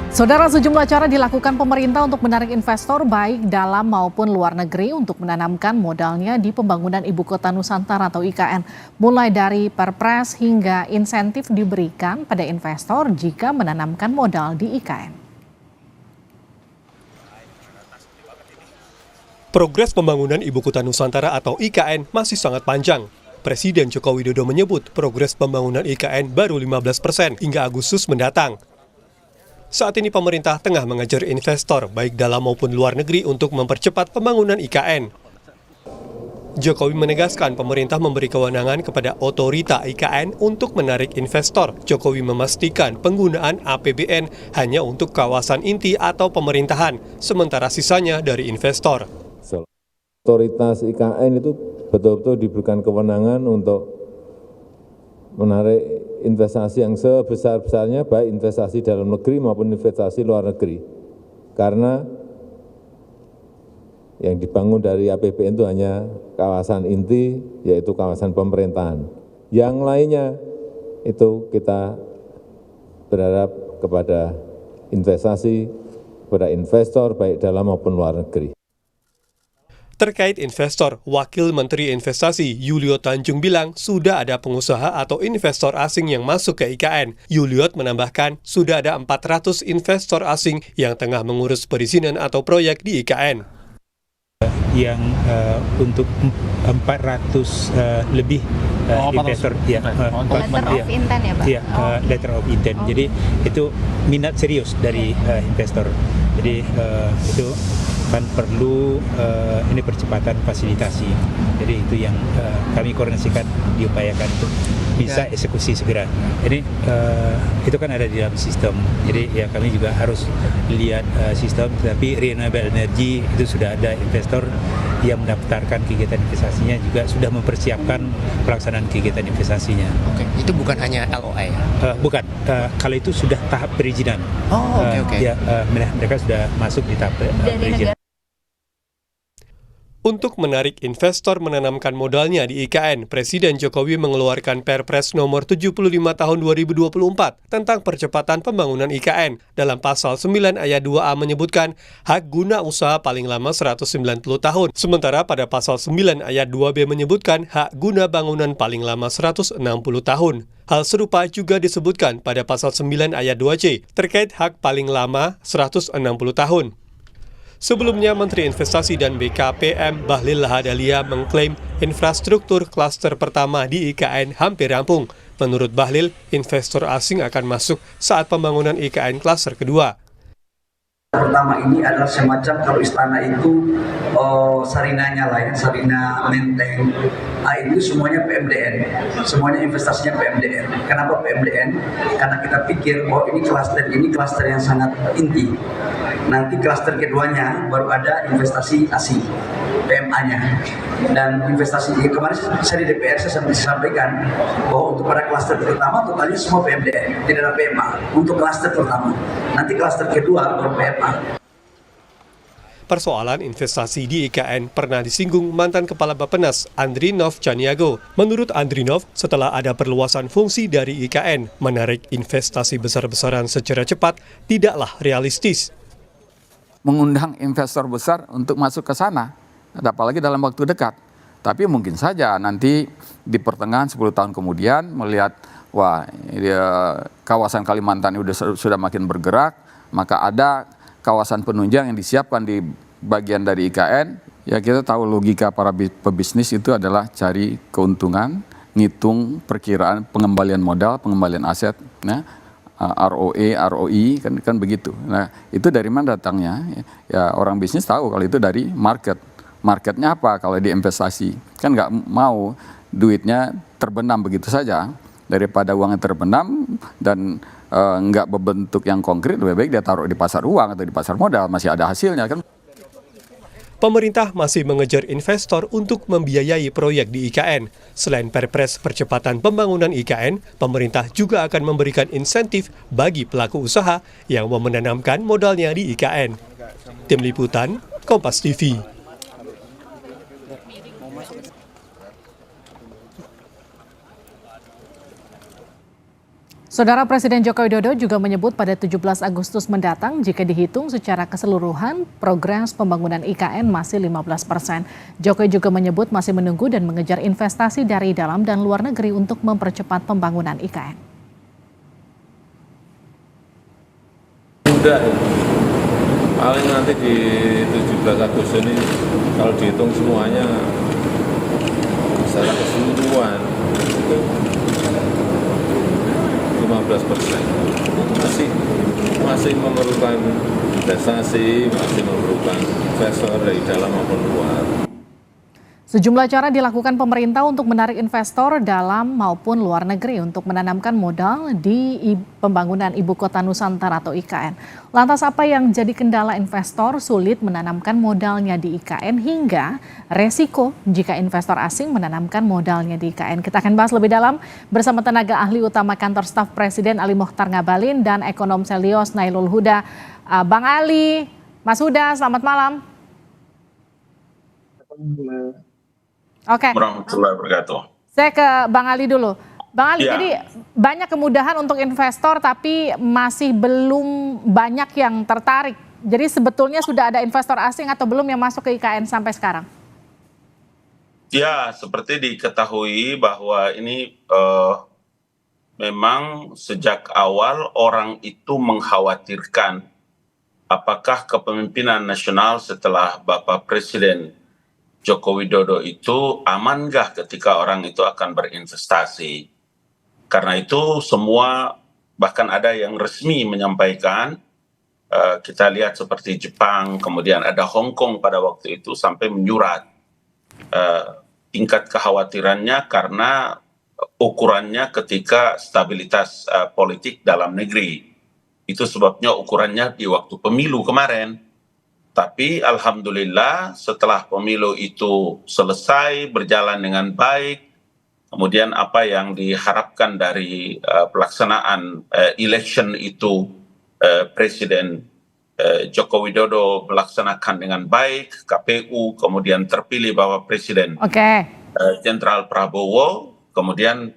Saudara, sejumlah cara dilakukan pemerintah untuk menarik investor baik dalam maupun luar negeri untuk menanamkan modalnya di pembangunan Ibu Kota Nusantara atau IKN. Mulai dari perpres hingga insentif diberikan pada investor jika menanamkan modal di IKN. Progres pembangunan Ibu Kota Nusantara atau IKN masih sangat panjang. Presiden Joko Widodo menyebut progres pembangunan IKN baru 15% hingga Agustus mendatang. Saat ini pemerintah tengah mengejar investor baik dalam maupun luar negeri untuk mempercepat pembangunan IKN. Jokowi menegaskan pemerintah memberi kewenangan kepada otorita IKN untuk menarik investor. Jokowi memastikan penggunaan APBN hanya untuk kawasan inti atau pemerintahan, sementara sisanya dari investor. Otoritas IKN itu betul-betul diberikan kewenangan untuk menarik investasi yang sebesar-besarnya, baik investasi dalam negeri maupun investasi luar negeri. Karena yang dibangun dari APBN itu hanya kawasan inti, yaitu kawasan pemerintahan. Yang lainnya itu kita berharap kepada investasi, kepada investor baik dalam maupun luar negeri. Terkait investor, Wakil Menteri Investasi Yuliot Tanjung bilang sudah ada pengusaha atau investor asing yang masuk ke IKN. Yuliot menambahkan sudah ada 400 investor asing yang tengah mengurus perizinan atau proyek di IKN. Yang untuk 400 lebih investor, letter of intent ya Pak? Ya, letter of intent. Jadi itu minat serius dari investor. Jadi itu kan perlu ini percepatan fasilitasi. Jadi itu yang kami koordinasikan, diupayakan untuk bisa eksekusi segera. Ini itu kan ada di dalam sistem. Jadi ya kami juga harus lihat sistem. Tapi renewable energy itu sudah ada investor yang mendaftarkan kegiatan investasinya, juga sudah mempersiapkan pelaksanaan kegiatan investasinya. Oke, itu bukan hanya LOI ya? Bukan. Kalau itu sudah tahap perizinan. Oh, oke. Ya, mereka sudah masuk di tahap perizinan. Untuk menarik investor menanamkan modalnya di IKN, Presiden Jokowi mengeluarkan Perpres nomor 75 tahun 2024 tentang percepatan pembangunan IKN. Dalam pasal 9 ayat 2A menyebutkan hak guna usaha paling lama 190 tahun. Sementara pada pasal 9 ayat 2B menyebutkan hak guna bangunan paling lama 160 tahun. Hal serupa juga disebutkan pada pasal 9 ayat 2C terkait hak paling lama 160 tahun. Sebelumnya, Menteri Investasi dan BKPM Bahlil Lahadalia mengklaim infrastruktur klaster pertama di IKN hampir rampung. Menurut Bahlil, investor asing akan masuk saat pembangunan IKN klaster kedua. Pertama ini adalah semacam kalau istana itu sarinanya lah ya, sarina menteng. Itu semuanya PMDN, semuanya investasinya PMDN. Kenapa PMDN? Karena kita pikir ini klaster yang sangat inti. Nanti klaster keduanya baru ada investasi asing, PMA-nya. Dan investasi kemarin saya di DPR saya sampaikan bahwa untuk pada klaster pertama totalnya semua PMDN, tidak ada PMA untuk klaster pertama. Nanti klaster kedua baru PMA. Persoalan investasi di IKN pernah disinggung mantan Kepala Bappenas Andrinov Caniago. Menurut Andrinov, setelah ada perluasan fungsi dari IKN, menarik investasi besar-besaran secara cepat tidaklah realistis. Mengundang investor besar untuk masuk ke sana, apalagi dalam waktu dekat. Tapi mungkin saja nanti di pertengahan 10 tahun kemudian melihat, wah kawasan Kalimantan sudah makin bergerak, maka ada kawasan penunjang yang disiapkan di bagian dari IKN. Ya kita tahu logika para pebisnis itu adalah cari keuntungan, ngitung perkiraan pengembalian modal, pengembalian aset, ya. ROE, ROI kan begitu. Nah itu dari mana datangnya? Ya orang bisnis tahu kalau itu dari market. Marketnya apa kalau di investasi? Kan nggak mau duitnya terbenam begitu saja. Daripada uangnya terbenam dan nggak berbentuk yang konkret, lebih baik dia taruh di pasar uang atau di pasar modal, masih ada hasilnya kan. Pemerintah masih mengejar investor untuk membiayai proyek di IKN. Selain Perpres percepatan pembangunan IKN, pemerintah juga akan memberikan insentif bagi pelaku usaha yang mau menanamkan modalnya di IKN. Tim Liputan, Kompas TV. Saudara Presiden Joko Widodo juga menyebut pada 17 Agustus mendatang jika dihitung secara keseluruhan progres pembangunan IKN masih 15%. Jokowi juga menyebut masih menunggu dan mengejar investasi dari dalam dan luar negeri untuk mempercepat pembangunan IKN. Mudah ya. Paling nanti di 17 Agustus ini kalau dihitung semuanya secara keseluruhan itu 15%. Masih memerlukan investasi, masih memerlukan investor dari dalam maupun luar. Sejumlah cara dilakukan pemerintah untuk menarik investor dalam maupun luar negeri untuk menanamkan modal di pembangunan Ibu Kota Nusantara atau IKN. Lantas apa yang jadi kendala investor sulit menanamkan modalnya di IKN hingga resiko jika investor asing menanamkan modalnya di IKN? Kita akan bahas lebih dalam bersama tenaga ahli utama Kantor Staf Presiden Ali Mokhtar Ngabalin dan ekonom Selyos Nailul Huda. Bang Ali, Mas Huda, selamat malam. Oke. Warahmatullahi wabarakatuh. Saya ke Bang Ali dulu. Bang Ali, jadi banyak kemudahan untuk investor tapi masih belum banyak yang tertarik. Jadi sebetulnya sudah ada investor asing atau belum yang masuk ke IKN sampai sekarang? Ya, seperti diketahui bahwa ini memang sejak awal orang itu mengkhawatirkan apakah kepemimpinan nasional setelah Bapak Presiden Joko Widodo itu aman nggak ketika orang itu akan berinvestasi. Karena itu semua bahkan ada yang resmi menyampaikan, kita lihat seperti Jepang, kemudian ada Hong Kong pada waktu itu sampai menyurat tingkat kekhawatirannya karena ukurannya ketika stabilitas politik dalam negeri. Itu sebabnya ukurannya di waktu pemilu kemarin. Tapi alhamdulillah setelah pemilu itu selesai berjalan dengan baik, kemudian apa yang diharapkan dari pelaksanaan election itu Presiden Joko Widodo melaksanakan dengan baik, KPU kemudian terpilih Bapak Presiden Jenderal Prabowo, kemudian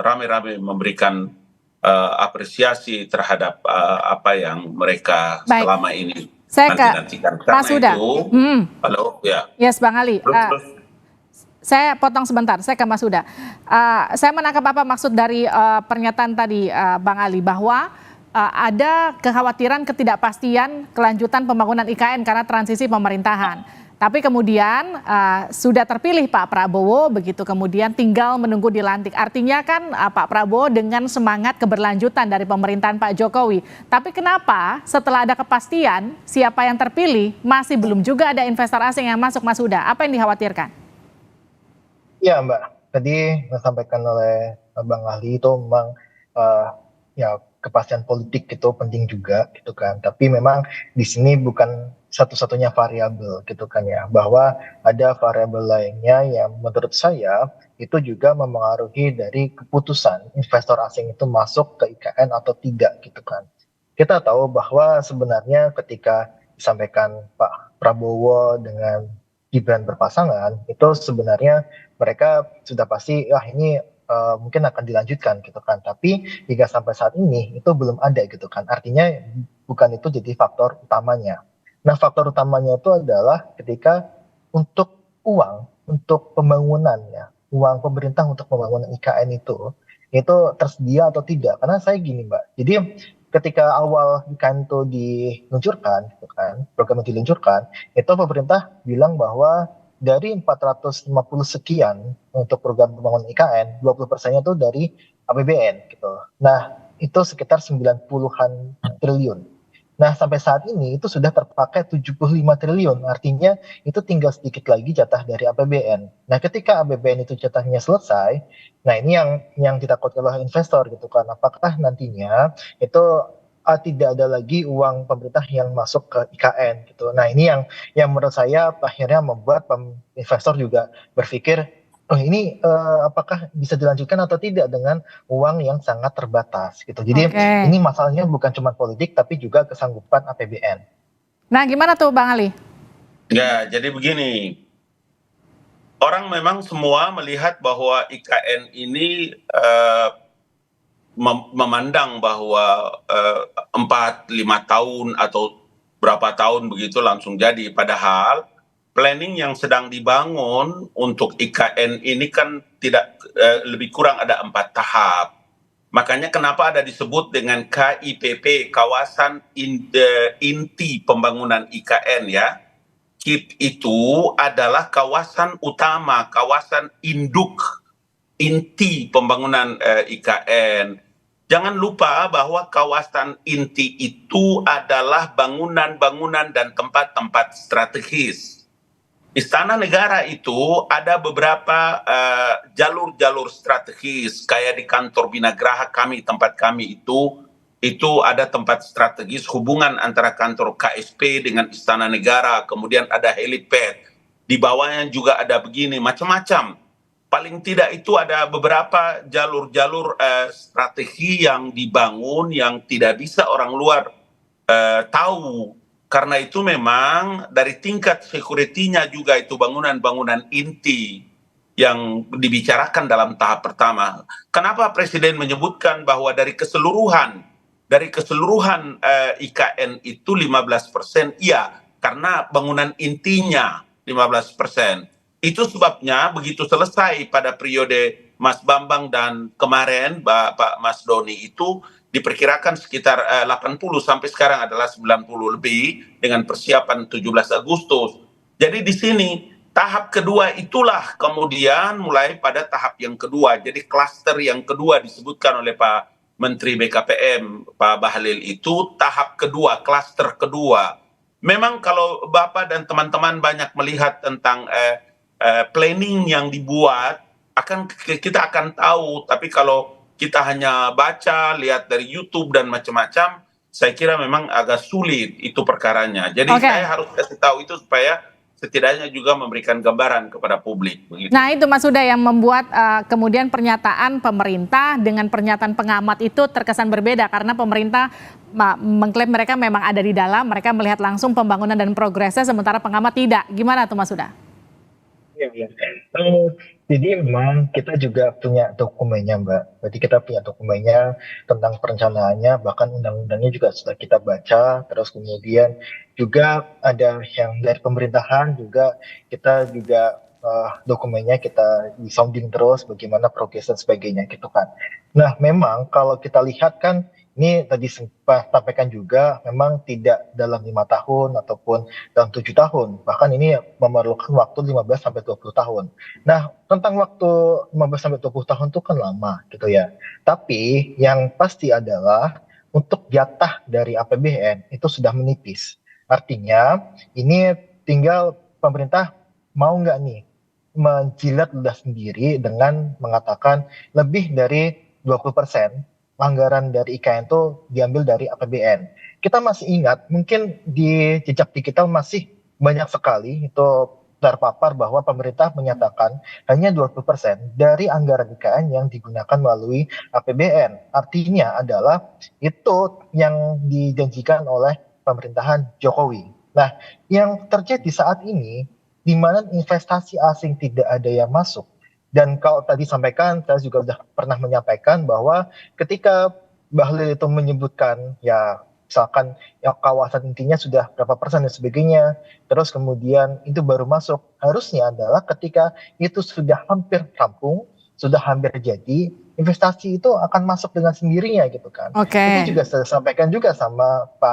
rame-rame memberikan apresiasi terhadap apa yang mereka selama ini saya ke Mas Huda. Halo, ya. Yes, Bang Ali. Saya potong sebentar, saya ke Mas Huda. Saya menangkap apa maksud dari pernyataan tadi Bang Ali, bahwa ada kekhawatiran ketidakpastian kelanjutan pembangunan IKN karena transisi pemerintahan. Tapi kemudian sudah terpilih Pak Prabowo, begitu kemudian tinggal menunggu dilantik. Artinya kan Pak Prabowo dengan semangat keberlanjutan dari pemerintahan Pak Jokowi. Tapi kenapa setelah ada kepastian siapa yang terpilih masih belum juga ada investor asing yang masuk, Mas Huda? Apa yang dikhawatirkan? Ya Mbak, tadi disampaikan oleh Bang Ali itu memang ya kepastian politik itu penting juga gitu kan. Tapi memang di sini bukan satu-satunya variabel gitu kan ya, bahwa ada variabel lainnya yang menurut saya itu juga mempengaruhi dari keputusan investor asing itu masuk ke IKN atau tidak gitu kan. Kita tahu bahwa sebenarnya ketika disampaikan Pak Prabowo dengan Gibran berpasangan, itu sebenarnya mereka sudah pasti ini mungkin akan dilanjutkan gitu kan, tapi hingga sampai saat ini itu belum ada gitu kan, artinya bukan itu jadi faktor utamanya. Nah, faktor utamanya itu adalah ketika untuk uang, untuk pembangunan ya, uang pemerintah untuk pembangunan IKN itu tersedia atau tidak. Karena saya gini Mbak, jadi ketika awal IKN itu diluncurkan, gitu kan, program itu diluncurkan, itu pemerintah bilang bahwa dari 450 sekian untuk program pembangunan IKN, 20%-nya itu dari APBN gitu. Nah, itu sekitar 90-an triliun. Nah, sampai saat ini itu sudah terpakai 75 triliun, artinya itu tinggal sedikit lagi jatah dari APBN. Nah, ketika APBN itu jatahnya selesai, nah ini yang ditakutkan oleh investor gitu kan, apakah nantinya itu tidak ada lagi uang pemerintah yang masuk ke IKN gitu. Nah, ini yang menurut saya akhirnya membuat investor juga berpikir, oh ini apakah bisa dilanjutkan atau tidak dengan uang yang sangat terbatas gitu. Jadi ini masalahnya bukan cuma politik tapi juga kesanggupan APBN. Nah, gimana tuh Bang Ali? Ya, jadi begini. Orang memang semua melihat bahwa IKN ini memandang bahwa 4-5 tahun atau berapa tahun begitu langsung jadi. Padahal planning yang sedang dibangun untuk IKN ini kan tidak lebih kurang ada 4 tahap. Makanya kenapa ada disebut dengan KIPP, Kawasan Inti Pembangunan IKN ya. KIP itu adalah kawasan utama, kawasan induk, inti pembangunan IKN. Jangan lupa bahwa kawasan inti itu adalah bangunan-bangunan dan tempat-tempat strategis. Istana Negara itu ada beberapa jalur-jalur strategis, kayak di kantor Binagraha kami, tempat kami itu ada tempat strategis hubungan antara kantor KSP dengan Istana Negara, kemudian ada helipad, di bawahnya juga ada begini, macam-macam. Paling tidak itu ada beberapa jalur-jalur strategi yang dibangun yang tidak bisa orang luar tahu. Karena itu memang dari tingkat security-nya juga itu bangunan-bangunan inti yang dibicarakan dalam tahap pertama. Kenapa Presiden menyebutkan bahwa dari keseluruhan IKN itu 15%? Iya, karena bangunan intinya 15%. Itu sebabnya begitu selesai pada periode Mas Bambang dan kemarin Pak Mas Doni itu diperkirakan sekitar 80 sampai sekarang adalah 90 lebih dengan persiapan 17 Agustus. Jadi di sini tahap kedua itulah kemudian mulai pada tahap yang kedua. Jadi klaster yang kedua disebutkan oleh Pak Menteri BKPM, Pak Bahlil itu tahap kedua, klaster kedua. Memang kalau Bapak dan teman-teman banyak melihat tentang planning yang dibuat, kita akan tahu. Tapi kalau kita hanya baca, lihat dari YouTube dan macam-macam, saya kira memang agak sulit itu perkaranya. Jadi saya harus kasih tahu itu supaya setidaknya juga memberikan gambaran kepada publik. Begitu. Nah itu Mas Huda yang membuat kemudian pernyataan pemerintah dengan pernyataan pengamat itu terkesan berbeda, karena pemerintah mengklaim mereka memang ada di dalam, mereka melihat langsung pembangunan dan progresnya, sementara pengamat tidak. Gimana tuh Mas Huda? Ya. Jadi memang kita juga punya dokumennya Mbak. Berarti kita punya dokumennya tentang perencanaannya, bahkan undang-undangnya juga sudah kita baca. Terus kemudian juga ada yang dari pemerintahan juga, kita juga dokumennya kita sounding terus bagaimana progres dan sebagainya gitu kan. Nah memang kalau kita lihat kan, ini tadi sempat sampaikan juga, memang tidak dalam 5 tahun ataupun dalam 7 tahun. Bahkan ini memerlukan waktu 15-20 tahun. Nah, tentang waktu 15-20 tahun itu kan lama gitu ya. Tapi yang pasti adalah untuk jatah dari APBN itu sudah menipis. Artinya ini tinggal pemerintah mau nggak nih menjilat ludah sendiri dengan mengatakan lebih dari 20% anggaran dari IKN itu diambil dari APBN. Kita masih ingat, mungkin di jejak digital masih banyak sekali itu terpapar bahwa pemerintah menyatakan hanya 20% dari anggaran IKN yang digunakan melalui APBN. Artinya adalah itu yang dijanjikan oleh pemerintahan Jokowi. Nah, yang terjadi saat ini, di mana investasi asing tidak ada yang masuk. Dan kalau tadi sampaikan, saya juga sudah pernah menyampaikan bahwa ketika Bahlil itu menyebutkan ya misalkan ya kawasan intinya sudah berapa persen dan sebagainya, terus kemudian itu baru masuk, harusnya adalah ketika itu sudah hampir rampung, sudah hampir jadi, investasi itu akan masuk dengan sendirinya gitu kan. Itu juga saya sampaikan juga sama Pak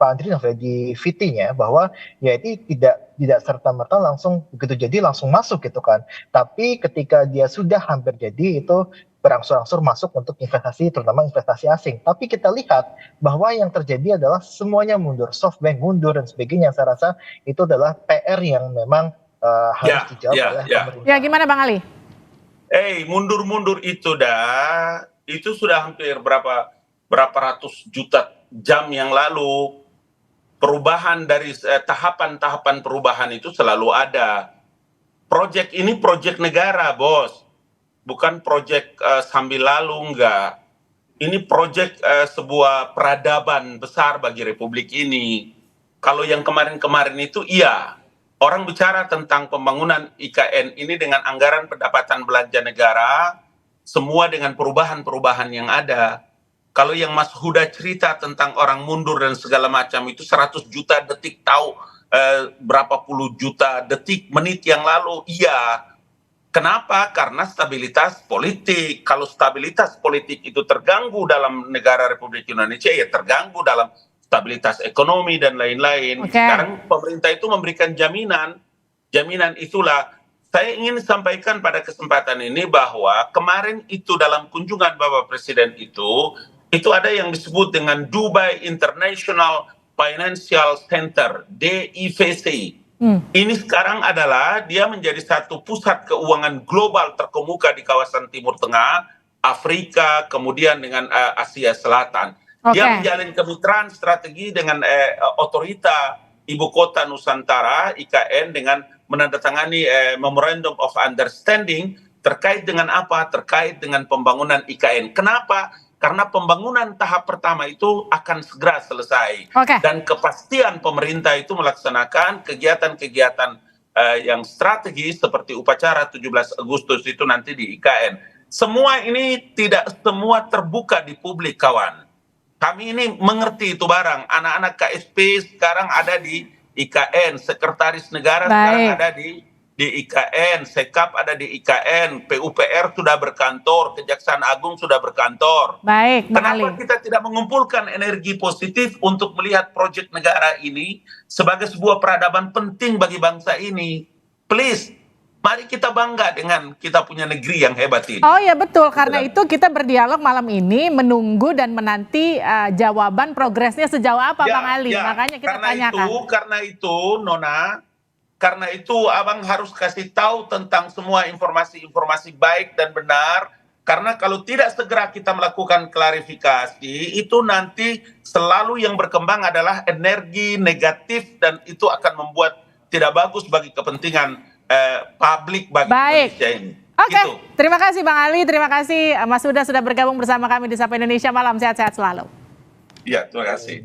Andri di VT-nya bahwa ya itu tidak serta-merta langsung begitu jadi langsung masuk gitu kan. Tapi ketika dia sudah hampir jadi itu berangsur-angsur masuk untuk investasi, terutama investasi asing. Tapi kita lihat bahwa yang terjadi adalah semuanya mundur, SoftBank mundur dan sebagainya. Saya rasa itu adalah PR yang memang harus dijawab oleh pemerintah. Ya gimana Bang Ali? Mundur-mundur itu sudah hampir berapa ratus juta jam yang lalu. Perubahan dari tahapan-tahapan perubahan itu selalu ada. Proyek ini proyek negara, bos. Bukan proyek sambil lalu, enggak. Ini proyek sebuah peradaban besar bagi Republik ini. Kalau yang kemarin-kemarin itu, iya. Orang bicara tentang pembangunan IKN ini dengan anggaran pendapatan belanja negara semua dengan perubahan-perubahan yang ada. Kalau yang Mas Huda cerita tentang orang mundur dan segala macam itu 100 juta detik tahu berapa puluh juta detik menit yang lalu, iya. Kenapa? Karena stabilitas politik. Kalau stabilitas politik itu terganggu dalam negara Republik Indonesia, ya terganggu dalam stabilitas ekonomi dan lain-lain. Sekarang pemerintah itu memberikan jaminan. Jaminan itulah saya ingin sampaikan pada kesempatan ini bahwa kemarin itu dalam kunjungan Bapak Presiden itu ada yang disebut dengan Dubai International Financial Center, DIFC. Ini sekarang adalah dia menjadi satu pusat keuangan global terkemuka di kawasan Timur Tengah, Afrika, kemudian dengan Asia Selatan. Dia menjalin kemitraan strategi dengan otorita Ibu Kota Nusantara, IKN, dengan menandatangani Memorandum of Understanding terkait dengan apa? Terkait dengan pembangunan IKN. Kenapa? Karena pembangunan tahap pertama itu akan segera selesai. Dan kepastian pemerintah itu melaksanakan kegiatan-kegiatan yang strategis seperti upacara 17 Agustus itu nanti di IKN. Semua ini tidak semua terbuka di publik, kawan. Kami ini mengerti itu barang. Anak-anak KSP sekarang ada di IKN, Sekretaris Negara sekarang ada di IKN, Sekap ada di IKN, PUPR sudah berkantor, Kejaksaan Agung sudah berkantor. Kenapa kita tidak mengumpulkan energi positif untuk melihat proyek negara ini sebagai sebuah peradaban penting bagi bangsa ini? Please, mari kita bangga dengan kita punya negeri yang hebat ini. Oh ya betul, karena itu kita berdialog malam ini menunggu dan menanti jawaban progresnya sejauh apa Bang Ali. Makanya kita tanyakan. Karena itu Nona, karena itu Abang harus kasih tahu tentang semua informasi-informasi baik dan benar. Karena kalau tidak segera kita melakukan klarifikasi, itu nanti selalu yang berkembang adalah energi negatif dan itu akan membuat tidak bagus bagi kepentingan publik bagi Indonesia ini. Oke, terima kasih Bang Ali, terima kasih Mas Huda sudah bergabung bersama kami di Sapa Indonesia Malam. Sehat-sehat selalu. Iya, terima kasih.